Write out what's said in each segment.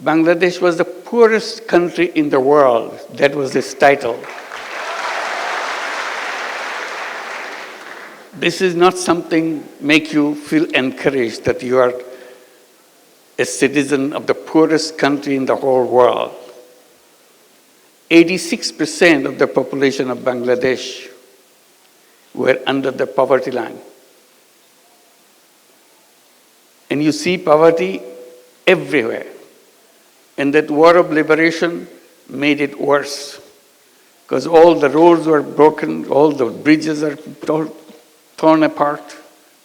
Bangladesh was the poorest country in the world. That was its title. This is not something make you feel encouraged that you are a citizen of the poorest country in the whole world. 86% of the population of Bangladesh were under the poverty line. And you see poverty everywhere. And that war of liberation made it worse, because all the roads were broken, all the bridges are torn apart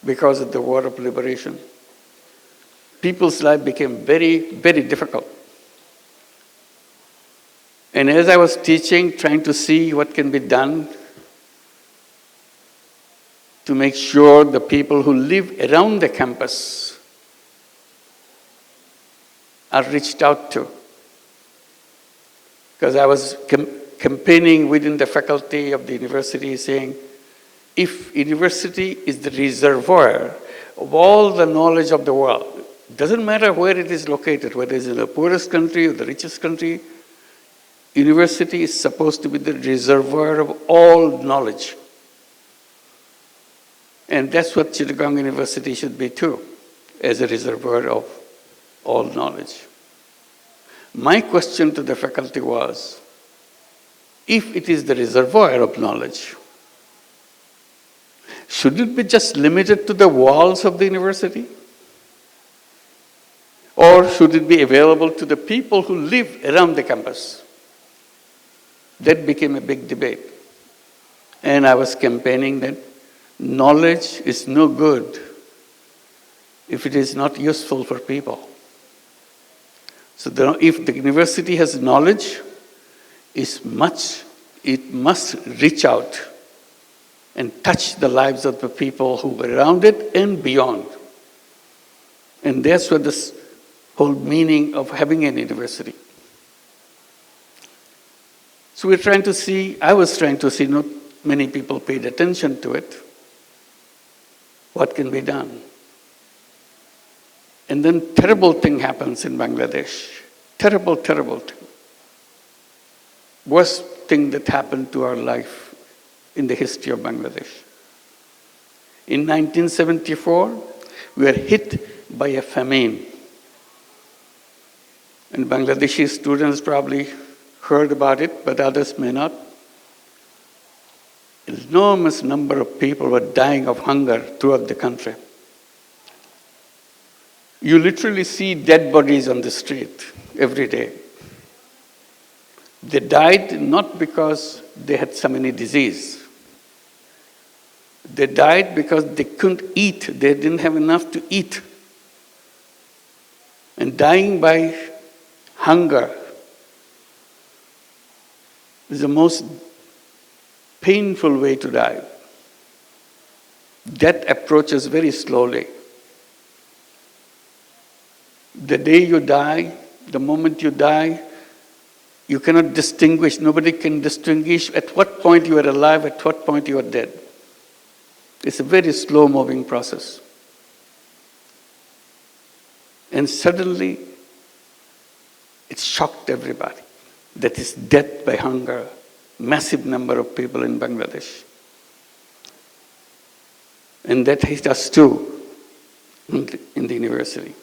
because of the war of liberation. People's life became very, very difficult. And as I was teaching, trying to see what can be done to make sure the people who live around the campus are reached out to. Because I was campaigning within the faculty of the university saying, if university is the reservoir of all the knowledge of the world, it doesn't matter where it is located, whether it's in the poorest country or the richest country, university is supposed to be the reservoir of all knowledge. And that's what Chittagong University should be too, as a reservoir of all knowledge. My question to the faculty was, if it is the reservoir of knowledge, should it be just limited to the walls of the university? Or should it be available to the people who live around the campus? That became a big debate. And I was campaigning that knowledge is no good if it is not useful for people. So if the university has knowledge, it must reach out and touch the lives of the people who were around it and beyond. And that's what this whole meaning of having an university. So we're trying to see, I was trying to see, not many people paid attention to it. What can be done? And then terrible thing happens in Bangladesh. Terrible, terrible thing. Worst thing that happened to our life in the history of Bangladesh. In 1974, we were hit by a famine. And Bangladeshi students probably heard about it, but others may not. An enormous number of people were dying of hunger throughout the country. You literally see dead bodies on the street every day. They died not because they had some any disease. They died because they couldn't eat. They didn't have enough to eat. And dying by hunger is the most painful way to die. Death approaches very slowly. The day you die, the moment you die, you cannot distinguish, nobody can distinguish at what point you are alive, at what point you are dead. It's a very slow-moving process. And suddenly, it shocked everybody. That is death by hunger, massive number of people in Bangladesh. And that hit us too in the university.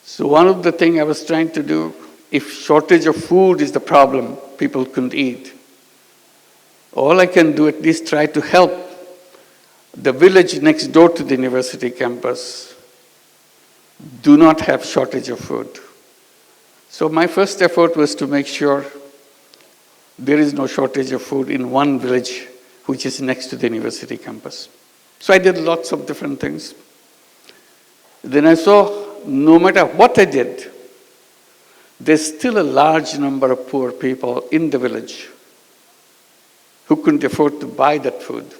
So one of the things I was trying to do, if shortage of food is the problem, people couldn't eat. All I can do, at least try to help the village next door to the university campus do not have shortage of food. So my first effort was to make sure there is no shortage of food in one village which is next to the university campus. So I did lots of different things. Then I saw no matter what I did, there's still a large number of poor people in the village who couldn't afford to buy that food,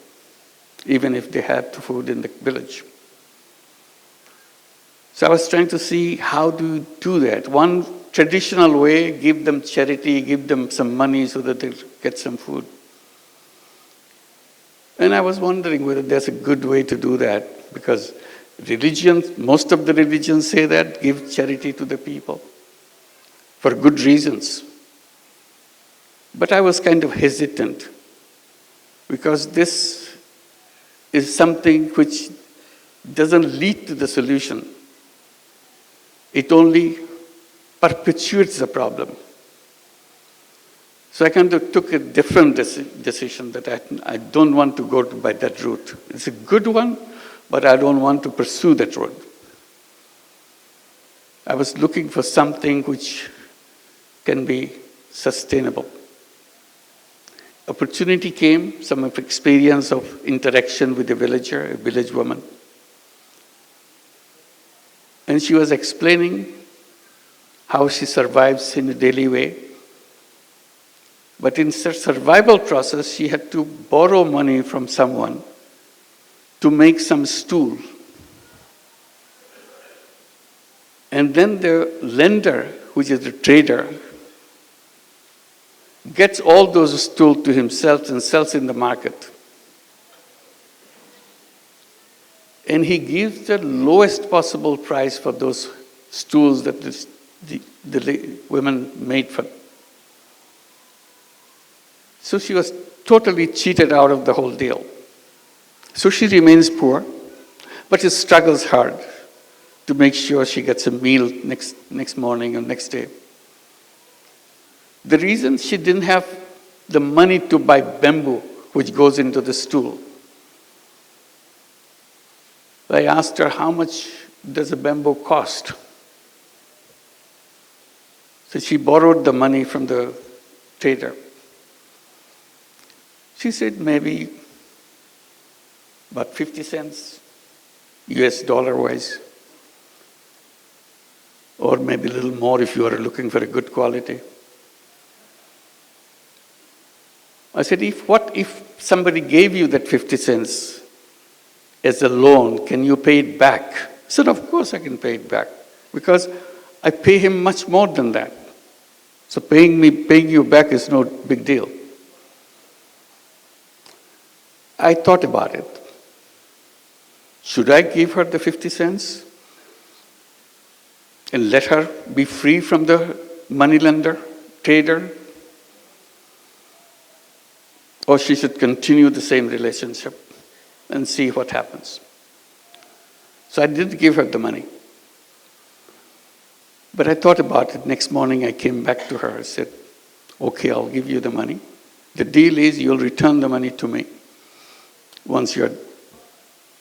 even if they had the food in the village. So I was trying to see how do you do that. One traditional way, give them charity, give them some money so that they get some food. And I was wondering whether there's a good way to do that, because Religions, most of the religions say that, give charity to the people for good reasons. But I was kind of hesitant because this is something which doesn't lead to the solution. It only perpetuates the problem. So I kind of took a different decision that I don't want to go by that route. It's a good one, but I don't want to pursue that road. I was looking for something which can be sustainable. Opportunity came, some of experience of interaction with a villager, a village woman. And she was explaining how she survives in a daily way. But in her survival process, she had to borrow money from someone to make some stool. And then the lender, which is the trader, gets all those stools to himself and sells in the market. And he gives the lowest possible price for those stools that the women made for. So she was totally cheated out of the whole deal. So she remains poor, but she struggles hard to make sure she gets a meal next morning or next day. The reason she didn't have the money to buy bamboo, which goes into the stool. I asked her, how much does a bamboo cost? So she borrowed the money from the trader. She said maybe about 50 cents, US dollar wise, or maybe a little more if you are looking for a good quality. I said, what if somebody gave you that 50 cents as a loan, can you pay it back? I said, of course I can pay it back, because I pay him much more than that. So paying you back is no big deal. I thought about it. Should I give her the 50 cents and let her be free from the moneylender, trader? Or she should continue the same relationship and see what happens. So I didn't give her the money. But I thought about it. Next morning I came back to her. I said, okay, I'll give you the money. The deal is you'll return the money to me once your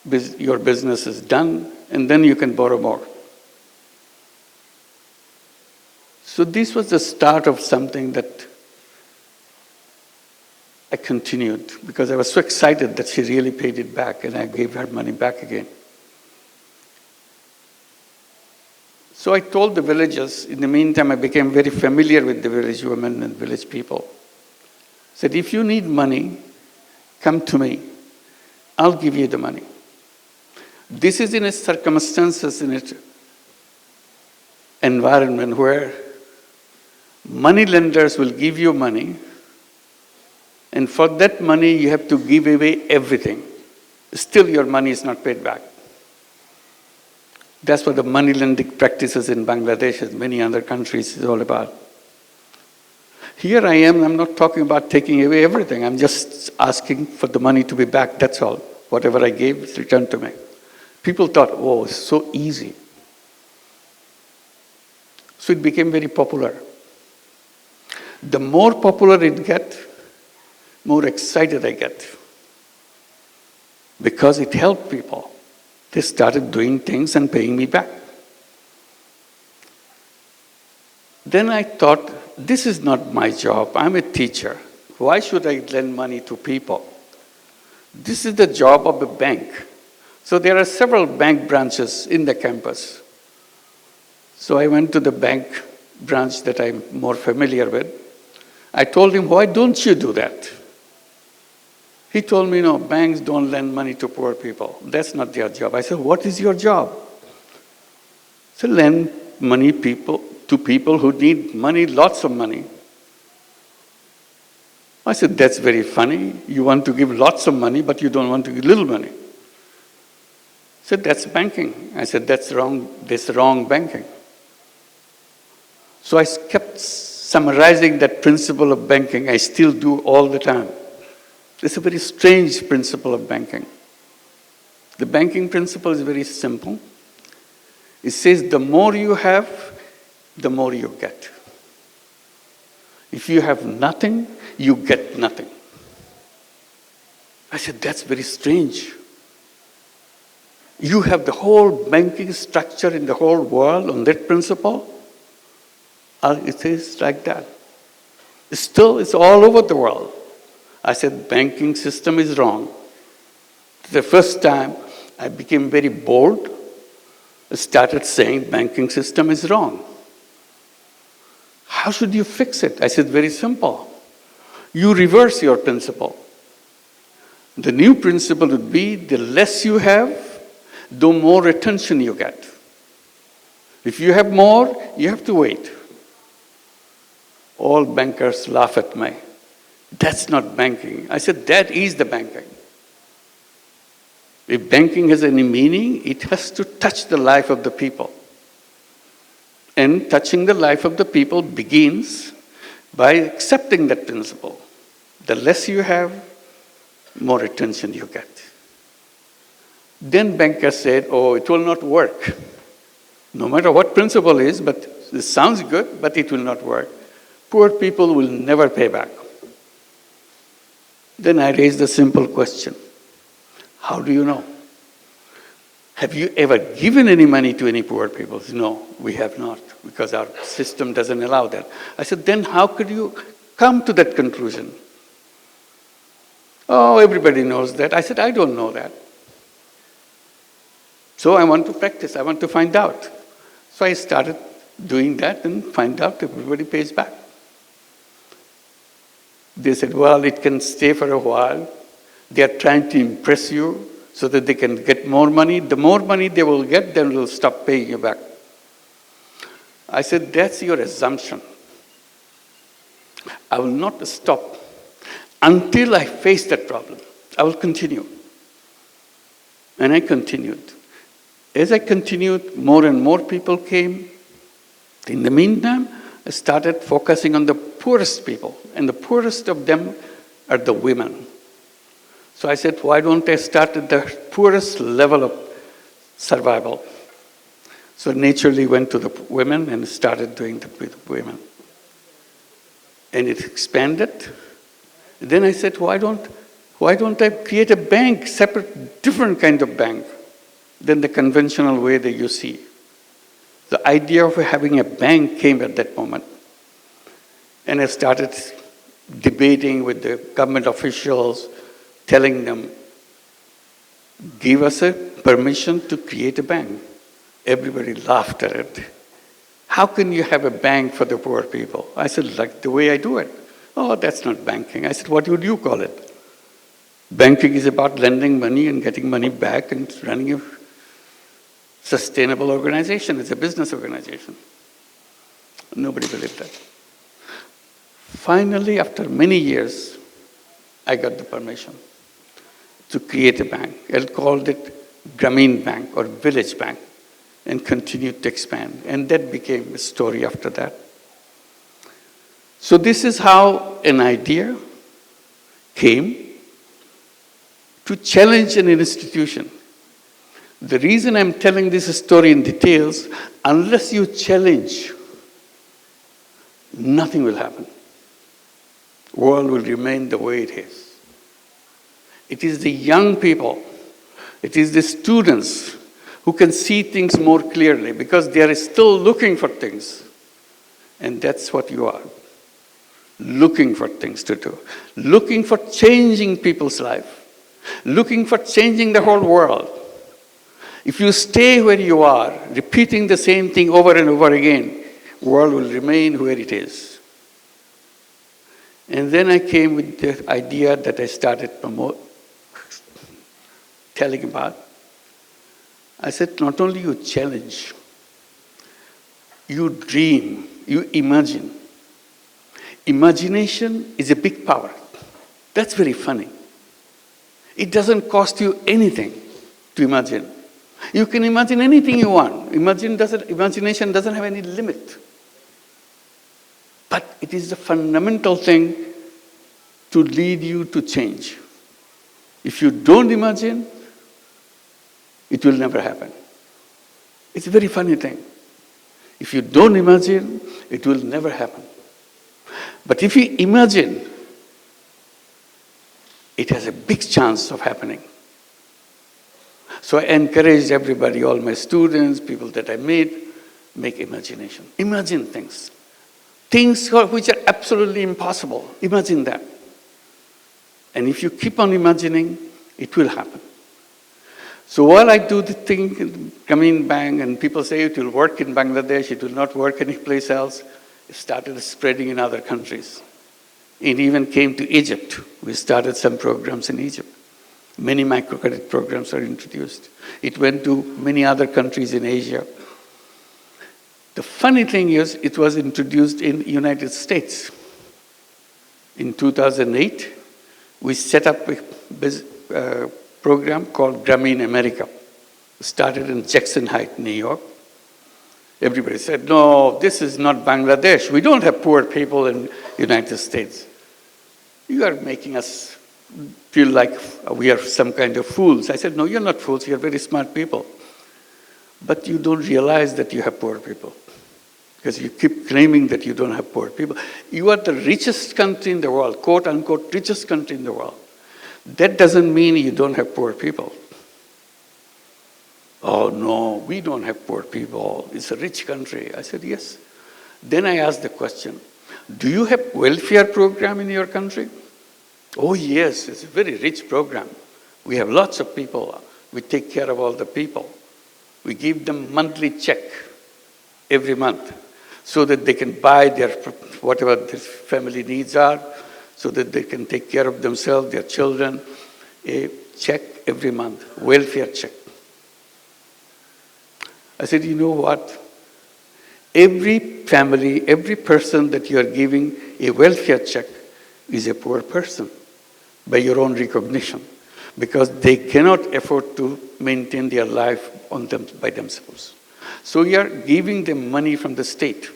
business is done, and then you can borrow more. So this was the start of something that I continued, because I was so excited that she really paid it back, and I gave her money back again. So I told the villagers. In the meantime, I became very familiar with the village women and village people. I said, if you need money, come to me. I'll give you the money. This is in a circumstances, in an environment where money lenders will give you money, and for that money you have to give away everything. Still your money is not paid back. That's what the money lending practices in Bangladesh and many other countries is all about. Here I am, I'm not talking about taking away everything. I'm just asking for the money to be back, that's all. Whatever I gave is returned to me. People thought, oh, it's so easy. So it became very popular. The more popular it gets, more excited I get. Because it helped people. They started doing things and paying me back. Then I thought, this is not my job. I'm a teacher. Why should I lend money to people? This is the job of a bank. So there are several bank branches in the campus. So I went to the bank branch that I'm more familiar with. I told him, why don't you do that? He told me, no, banks don't lend money to poor people. That's not their job. I said, what is your job? So lend money to people who need money, lots of money. I said, that's very funny. You want to give lots of money, but you don't want to give little money. I said, that's banking. I said, that's wrong, that's wrong banking. So I kept summarizing that principle of banking. I still do all the time. It's a very strange principle of banking. The banking principle is very simple. It says the more you have, the more you get. If you have nothing, you get nothing. I said, that's very strange. You have the whole banking structure in the whole world on that principle? It is like that. Still, it's all over the world. I said, banking system is wrong. The first time I became very bold, I started saying banking system is wrong. How should you fix it? I said, very simple. You reverse your principle. The new principle would be the less you have, the more attention you get. If you have more, you have to wait. All bankers laugh at me. That's not banking. I said, that is the banking. If banking has any meaning, it has to touch the life of the people. And touching the life of the people begins by accepting that principle. The less you have, more attention you get. Then bankers said, oh, it will not work. No matter what principle is, but it sounds good, but it will not work. Poor people will never pay back. Then I raised a simple question. How do you know? Have you ever given any money to any poor people? No, we have not, because our system doesn't allow that. I said, then how could you come to that conclusion? Oh, everybody knows that. I said, I don't know that. So I want to practice. I want to find out. So I started doing that and find out everybody pays back. They said, well, it can stay for a while. They are trying to impress you so that they can get more money. The more money they will get, then they'll stop paying you back. I said, that's your assumption. I will not stop until I face that problem. I will continue. And I continued. As I continued, more and more people came. In the meantime, I started focusing on the poorest people, and the poorest of them are the women. So I said, why don't I start at the poorest level of survival? So naturally went to the women and started doing that with women. And it expanded. Then I said, why don't I create a bank, separate, different kind of bank than the conventional way that you see? The idea of having a bank came at that moment. And I started debating with the government officials, telling them, give us a permission to create a bank. Everybody laughed at it. How can you have a bank for the poor people? I said, like the way I do it. Oh, that's not banking. I said, what would you call it? Banking is about lending money and getting money back and running a sustainable organization. It's a business organization. Nobody believed that. Finally, after many years, I got the permission to create a bank. I called it Grameen Bank or Village Bank and continued to expand. And that became a story after that. So this is how an idea came to challenge an institution. The reason I'm telling this story in details, unless you challenge, nothing will happen. The world will remain the way it is. It is the young people, it is the students who can see things more clearly because they are still looking for things. And that's what you are. Looking for things to do. Looking for changing people's life. Looking for changing the whole world. If you stay where you are, repeating the same thing over and over again, the world will remain where it is. And then I came with the idea that I started telling about. I said, not only you challenge, you dream, you imagine. Imagination is a big power. That's very funny. It doesn't cost you anything to imagine. You can imagine anything you want. Imagination doesn't have any limit. But it is the fundamental thing to lead you to change. If you don't imagine, it will never happen. It's a very funny thing. If you don't imagine, it will never happen. But if you imagine, it has a big chance of happening. So I encourage everybody, all my students, people that I meet, make imagination. Imagine things. Things which are absolutely impossible. Imagine that. And if you keep on imagining, it will happen. So while I do the thing in Grameen Bank, and people say it will work in Bangladesh, it will not work anyplace else, it started spreading in other countries. It even came to Egypt. We started some programs in Egypt. Many microcredit programs are introduced. It went to many other countries in Asia. The funny thing is, it was introduced in the United States. In 2008, we set up a program called Grameen America. It started in Jackson Heights, New York. Everybody said, no, this is not Bangladesh. We don't have poor people in the United States. You are making us feel like we are some kind of fools. I said, no, you're not fools. You're very smart people. But you don't realize that you have poor people, because you keep claiming that you don't have poor people. You are the richest country in the world, quote unquote, richest country in the world. That doesn't mean you don't have poor people. Oh no, we don't have poor people. It's a rich country. I said, yes. Then I asked the question, do you have welfare program in your country? Oh yes, it's a very rich program. We have lots of people. We take care of all the people. We give them monthly check every month so that they can buy their whatever their family needs are, so that they can take care of themselves, their children. A check every month, welfare check. I said, you know what? Every family, every person that you are giving a welfare check is a poor person by your own recognition, because they cannot afford to maintain their life on them by themselves. So you are giving them money from the state.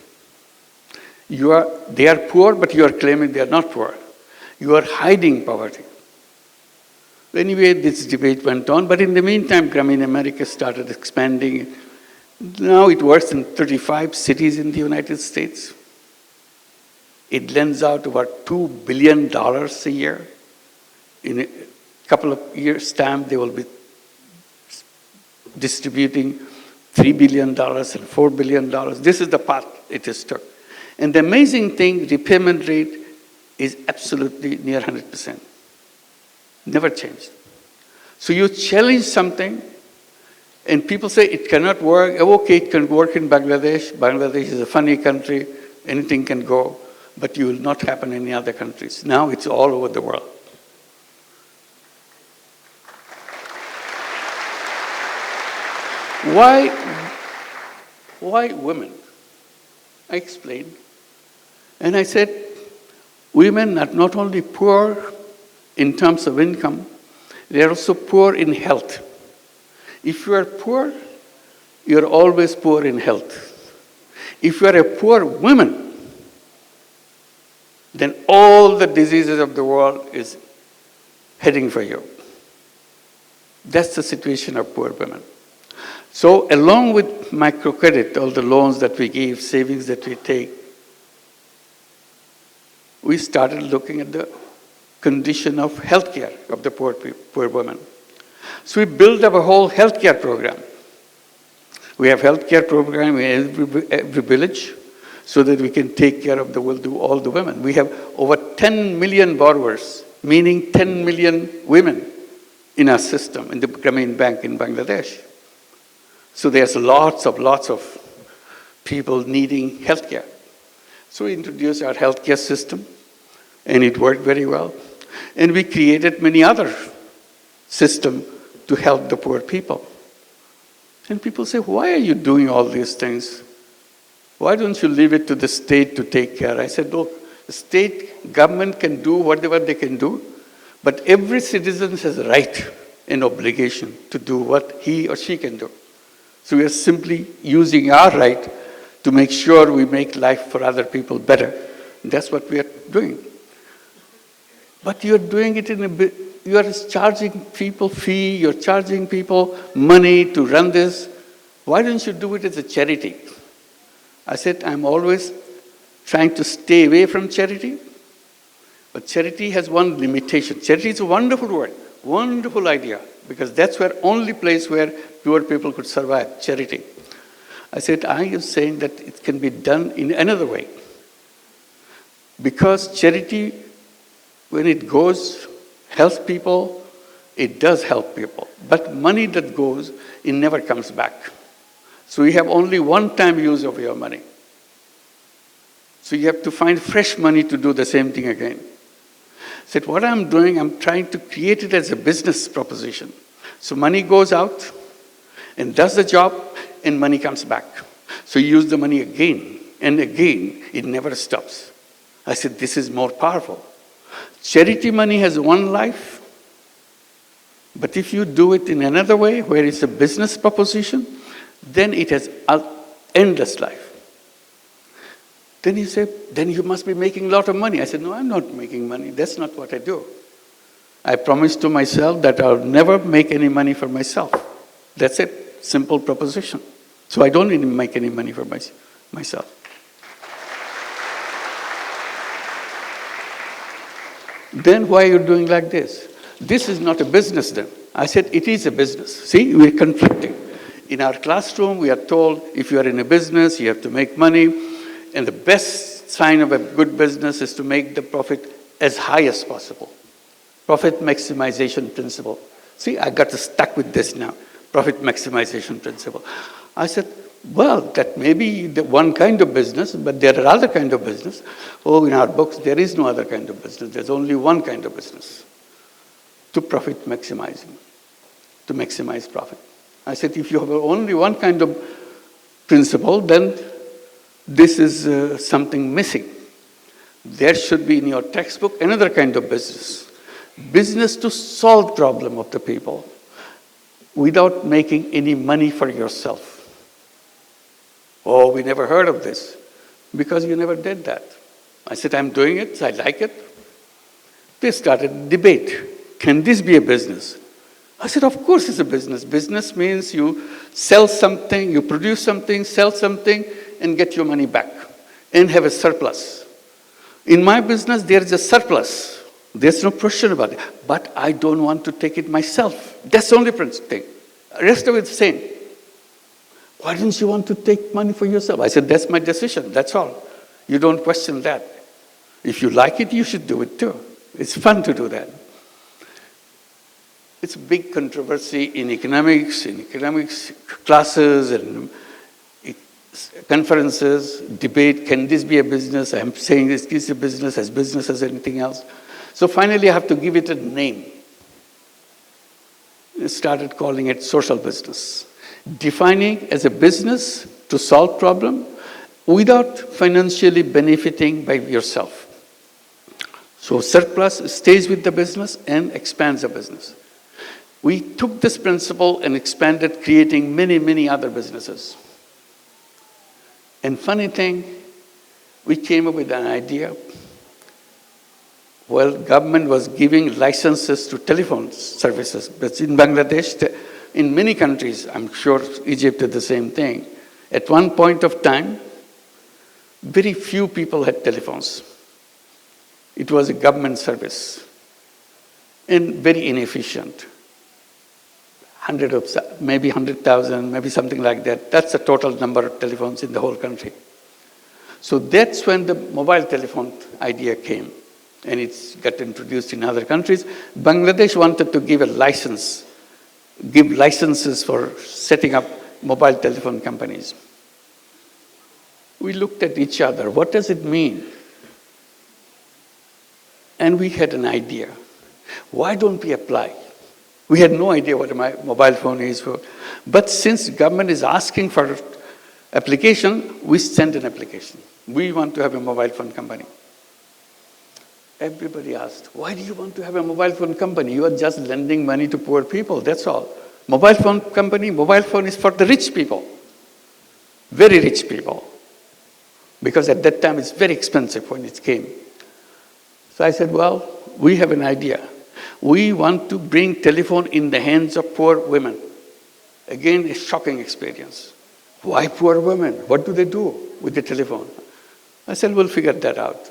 They are poor, but you are claiming they are not poor. You are hiding poverty. Anyway, this debate went on, but in the meantime, Grameen America started expanding. Now it works in 35 cities in the United States. It lends out about $2 billion a year. In a couple of years' time, they will be distributing $3 billion and $4 billion. This is the path it has took. And the amazing thing, repayment rate is absolutely near 100%. Never changed. So you challenge something, and people say it cannot work. Okay, it can work in Bangladesh. Bangladesh is a funny country. Anything can go, but it will not happen in any other countries. Now it's all over the world. Why women? I explained. And I said, women are not only poor in terms of income, they are also poor in health. If you are poor, you are always poor in health. If you are a poor woman, then all the diseases of the world is heading for you. That's the situation of poor women. So along with microcredit, all the loans that we give, savings that we take, we started looking at the condition of healthcare of the poor women. So we built up a whole healthcare program. We have healthcare program in every village so that we can take care of all the women. We have over 10 million borrowers, meaning 10 million women in our system, in the Grameen Bank in Bangladesh. So there's lots of people needing healthcare. So we introduced our healthcare system, and it worked very well. And we created many other systems to help the poor people. And people say, why are you doing all these things? Why don't you leave it to the state to take care? I said, look, the state government can do whatever they can do, but every citizen has a right an obligation to do what he or she can do. So we are simply using our right to make sure we make life for other people better. That's what we are doing. But you're doing it you are charging people fee, you're charging people money to run this. Why don't you do it as a charity? I said, I'm always trying to stay away from charity, but charity has one limitation. Charity is a wonderful word, wonderful idea, because that's where only place where poor people could survive, charity. I said, I am saying that it can be done in another way. Because charity, when it goes, helps people, it does help people. But money that goes, it never comes back. So you have only one-time use of your money. So you have to find fresh money to do the same thing again. I said, what I'm doing, I'm trying to create it as a business proposition. So money goes out and does the job, and money comes back. So you use the money again and again. It never stops. I said, this is more powerful. Charity money has one life, but if you do it in another way, where it's a business proposition, then it has an endless life. Then he said, then you must be making a lot of money. I said, no, I'm not making money. That's not what I do. I promised to myself that I'll never make any money for myself. That's it, simple proposition. So I don't even make any money for myself. Then why are you doing like this? This is not a business then. I said, it is a business. See, we're conflicting. In our classroom, we are told, if you are in a business, you have to make money. And the best sign of a good business is to make the profit as high as possible. Profit maximization principle. See, I got stuck with this now. Profit maximization principle. I said, well, that may be the one kind of business, but there are other kind of business. Oh, in our books, there is no other kind of business. There's only one kind of business. To profit maximizing. To maximize profit. I said, if you have only one kind of principle, then this is something missing. There should be in your textbook another kind of business. Business to solve problem of the people without making any money for yourself. Oh, we never heard of this because you never did that. I said, I'm doing it, I like it. They started a debate. Can this be a business? I said, of course it's a business. Business means you sell something, you produce something, sell something, and get your money back and have a surplus. In my business, there is a surplus. There's no question about it. But I don't want to take it myself. That's the only thing. The rest of it's the same. Why didn't you want to take money for yourself? I said, that's my decision. That's all. You don't question that. If you like it, you should do it too. It's fun to do that. It's a big controversy in economics classes and conferences, debate, can this be a business? I'm saying this is a business as anything else. So finally I have to give it a name. I started calling it social business. Defining as a business to solve problem without financially benefiting by yourself. So surplus stays with the business and expands the business. We took this principle and expanded, creating many, many other businesses. And funny thing, we came up with an idea. Well, government was giving licenses to telephone services, but in Bangladesh, in many countries, I'm sure Egypt did the same thing. At one point of time, very few people had telephones. It was a government service and very inefficient. Maybe 100,000, maybe something like that. That's the total number of telephones in the whole country. So that's when the mobile telephone idea came, and it's got introduced in other countries. Bangladesh wanted to give licenses for setting up mobile telephone companies. We looked at each other. What does it mean? And we had an idea. Why don't we apply? We had no idea what a mobile phone is for. But since government is asking for application, we sent an application. We want to have a mobile phone company. Everybody asked, why do you want to have a mobile phone company? You are just lending money to poor people, that's all. Mobile phone company, mobile phone is for the rich people. Very rich people. Because at that time it's very expensive when it came. So I said, well, we have an idea. We want to bring telephone in the hands of poor women. Again, a shocking experience. Why poor women? What do they do with the telephone? I said, we'll figure that out.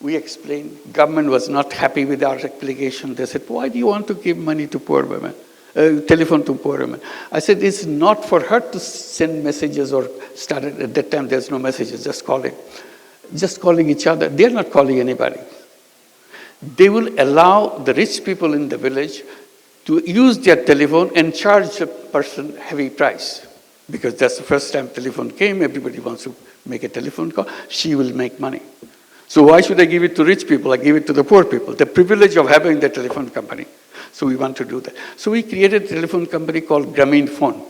We explained. Government was not happy with our application. They said, why do you want to give money to poor women? Telephone to poor women. I said, it's not for her to send messages or start it. At that time, there's no messages, just calling. Just calling each other. They're not calling anybody. They will allow the rich people in the village to use their telephone and charge a person heavy price. Because that's the first time telephone came, everybody wants to make a telephone call, she will make money. So why should I give it to rich people? I give it to the poor people. The privilege of having the telephone company. So we want to do that. So we created a telephone company called Grameen Phone.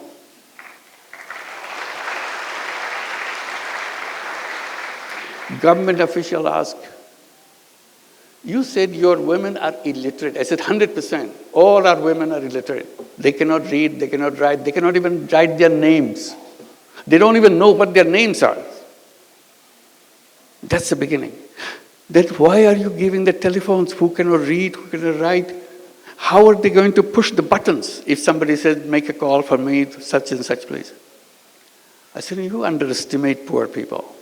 Government official asked, you said your women are illiterate. I said 100%. All our women are illiterate. They cannot read, they cannot write, they cannot even write their names. They don't even know what their names are. That's the beginning. Then why are you giving the telephones? Who cannot read, who cannot write? How are they going to push the buttons if somebody says, make a call for me to such and such place? I said, you underestimate poor people.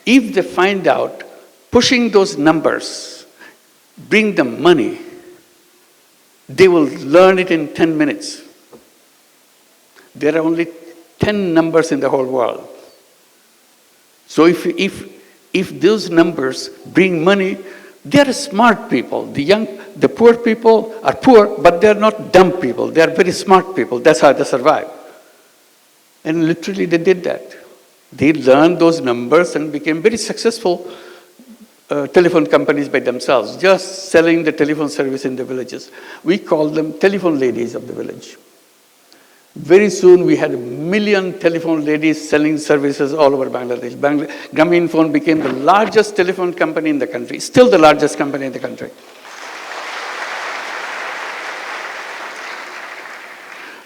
If they find out pushing those numbers bring them money, they will learn it in 10 minutes. There are only 10 numbers in the whole world. So if those numbers bring money, they are smart people. The poor people are poor, but they are not dumb people. They are very smart people. That's how they survive. And literally they did that. They learned those numbers and became very successful telephone companies by themselves, just selling the telephone service in the villages. We call them telephone ladies of the village. Very soon we had 1 million telephone ladies selling services all over Bangladesh. Grameen Phone became the largest telephone company in the country, still the largest company in the country.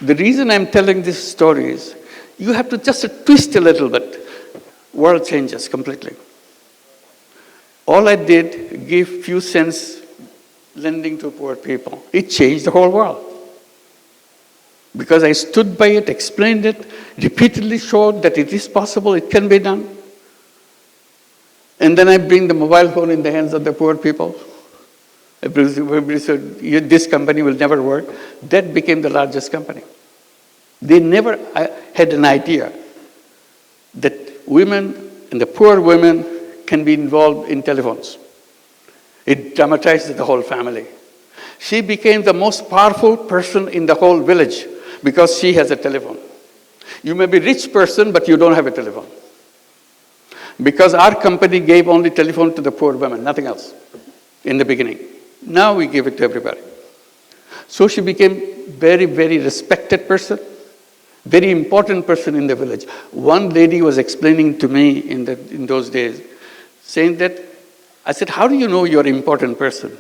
The reason I'm telling this story is, you have to just twist a little bit. World changes completely. All I did, give few cents lending to poor people. It changed the whole world. Because I stood by it, explained it, repeatedly showed that it is possible, it can be done. And then I bring the mobile phone in the hands of the poor people. Everybody said, this company will never work. That became the largest company. They never had an idea that women and the poor women can be involved in telephones. It dramatized the whole family. She became the most powerful person in the whole village because she has a telephone. You may be a rich person, but you don't have a telephone. Because our company gave only telephone to the poor women, nothing else, in the beginning. Now we give it to everybody. So she became very, very respected person, very important person in the village. One lady was explaining to me in those days, saying that, I said, how do you know you're an important person?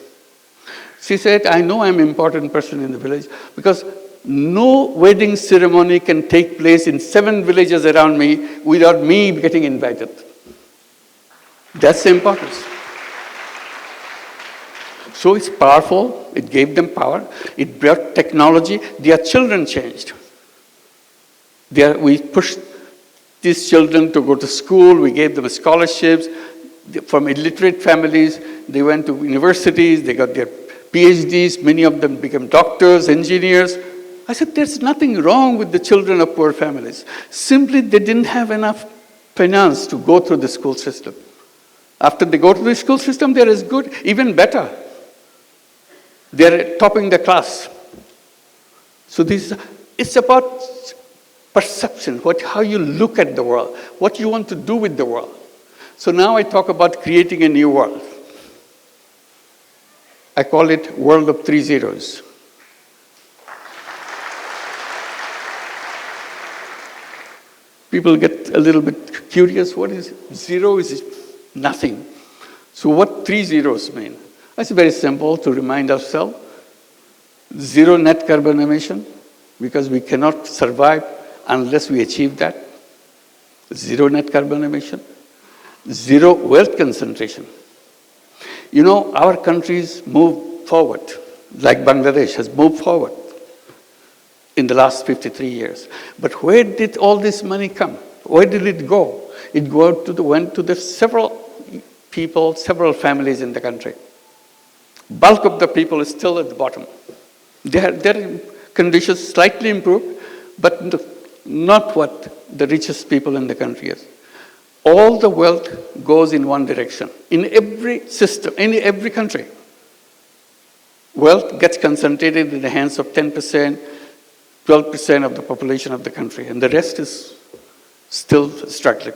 She said, I know I'm an important person in the village because no wedding ceremony can take place in 7 villages around me without me getting invited. That's the importance. So it's powerful. It gave them power. It brought technology. Their children changed. We pushed these children to go to school. We gave them scholarships. From illiterate families, they went to universities. They got their PhDs. Many of them became doctors, engineers. I said, there's nothing wrong with the children of poor families. Simply, they didn't have enough finance to go through the school system. After they go to the school system, they're as good, even better. They're topping the class. So it's about perception, how you look at the world, what you want to do with the world. So now I talk about creating a new world. I call it world of 3 zeros. People get a little bit curious. What is zero? Is nothing. So what 3 zeros mean? It's very simple to remind ourselves. Zero net carbon emission, because we cannot survive unless we achieve that. Zero net carbon emission. Zero wealth concentration. You know, our countries move forward, like Bangladesh has moved forward in the last 53 years. But where did all this money come? Where did it go? It went to the several people, several families in the country. Bulk of the people is still at the bottom. Their conditions slightly improved, but not what the richest people in the country is. All the wealth goes in one direction. In every system, in every country, wealth gets concentrated in the hands of 10%, 12% of the population of the country, and the rest is still struggling.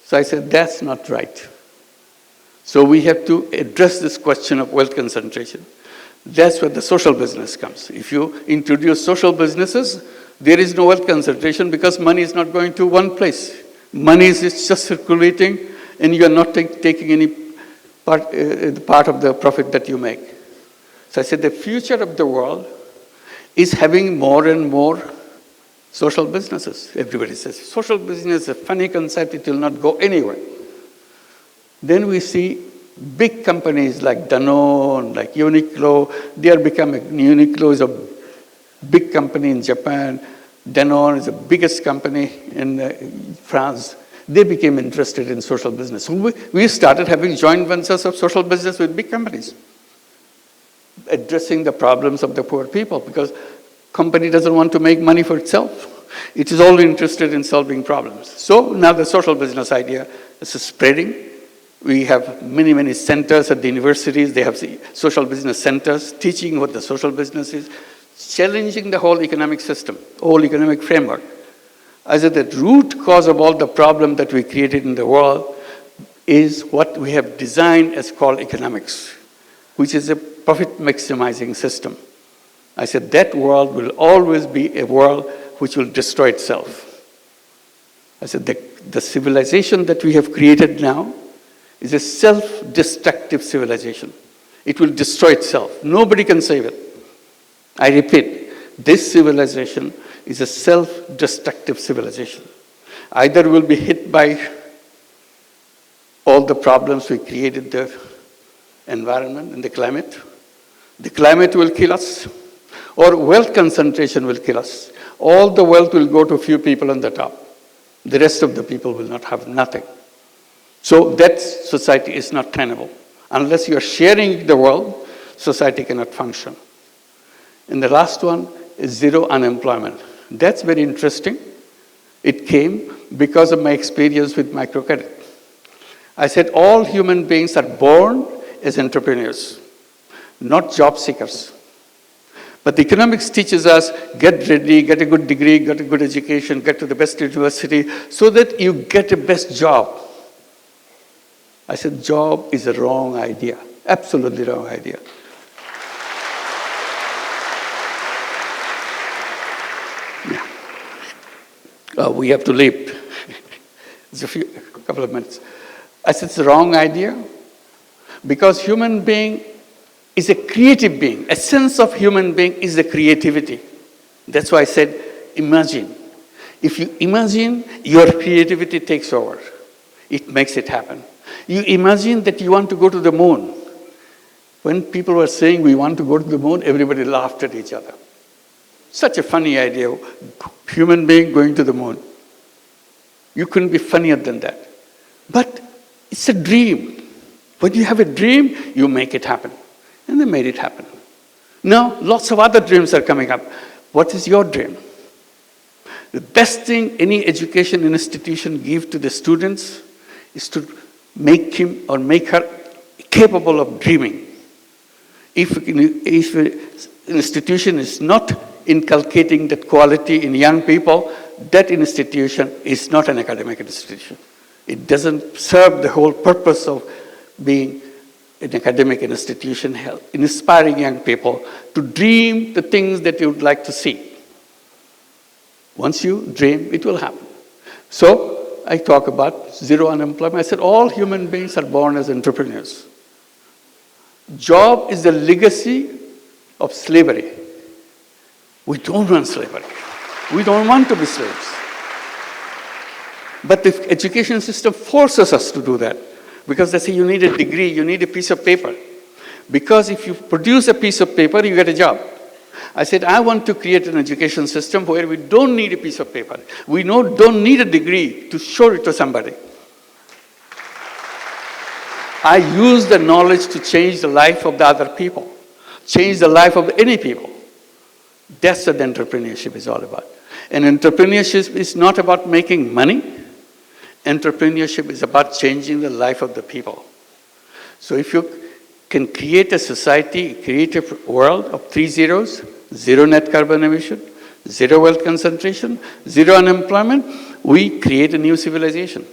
So I said, that's not right. So we have to address this question of wealth concentration. That's where the social business comes. If you introduce social businesses, there is no wealth concentration because money is not going to one place. Money is just circulating, and you are not taking any part of the profit that you make. So I said the future of the world is having more and more social businesses. Everybody says, social business is a funny concept, it will not go anywhere. Then we see big companies like Danone, like Uniqlo, they are becoming, Uniqlo is a big company in Japan, Danone is the biggest company in France. They became interested in social business. So we started having joint ventures of social business with big companies, addressing the problems of the poor people, because company doesn't want to make money for itself. It is only interested in solving problems. So now the social business idea is spreading. We have many, many centers at the universities. They have social business centers teaching what the social business is, challenging the whole economic system, whole economic framework. As at the root cause of all the problem that we created in the world is what we have designed as called economics, which is a profit maximizing system. I said that world will always be a world which will destroy itself. I said the civilization that we have created now is a self-destructive civilization. It will destroy itself. Nobody can save it. I repeat, this civilization is a self-destructive civilization. Either we'll be hit by all the problems we created, the environment and the climate will kill us, or wealth concentration will kill us. All the wealth will go to a few people on the top. The rest of the people will not have nothing. So that society is not tenable. Unless you are sharing the world, society cannot function. And the last one is zero unemployment. That's very interesting. It came because of my experience with microcredit. I said all human beings are born as entrepreneurs, not job seekers. But the economics teaches us, get ready, get a good degree, get a good education, get to the best university, so that you get a best job. I said, job is a wrong idea, absolutely wrong idea. Yeah. We have to leave. It's a couple of minutes. I said, it's a wrong idea because human being is a creative being. Essence of human being is the creativity. That's why I said, imagine. If you imagine, your creativity takes over. It makes it happen. You imagine that you want to go to the moon. When people were saying we want to go to the moon, everybody laughed at each other. Such a funny idea, human being going to the moon. You couldn't be funnier than that. But it's a dream. When you have a dream, you make it happen. And they made it happen. Now, lots of other dreams are coming up. What is your dream? The best thing any education institution gives to the students is to make him or make her capable of dreaming. If an institution is not inculcating that quality in young people, that institution is not an academic institution. It doesn't serve the whole purpose of being an academic institution, inspiring young people to dream the things that you would like to see. Once you dream, it will happen. So I talk about zero unemployment. I said all human beings are born as entrepreneurs. Job is the legacy of slavery. We don't want slavery. We don't want to be slaves. But the education system forces us to do that, because they say you need a degree, you need a piece of paper. Because if you produce a piece of paper, you get a job. I said, I want to create an education system where we don't need a piece of paper. We don't need a degree to show it to somebody. I use the knowledge to change the life of the other people, change the life of any people. That's what entrepreneurship is all about. And entrepreneurship is not about making money. Entrepreneurship is about changing the life of the people. So if you can create a society, create a world of 3 zeros, zero net carbon emission, zero wealth concentration, zero unemployment, we create a new civilization.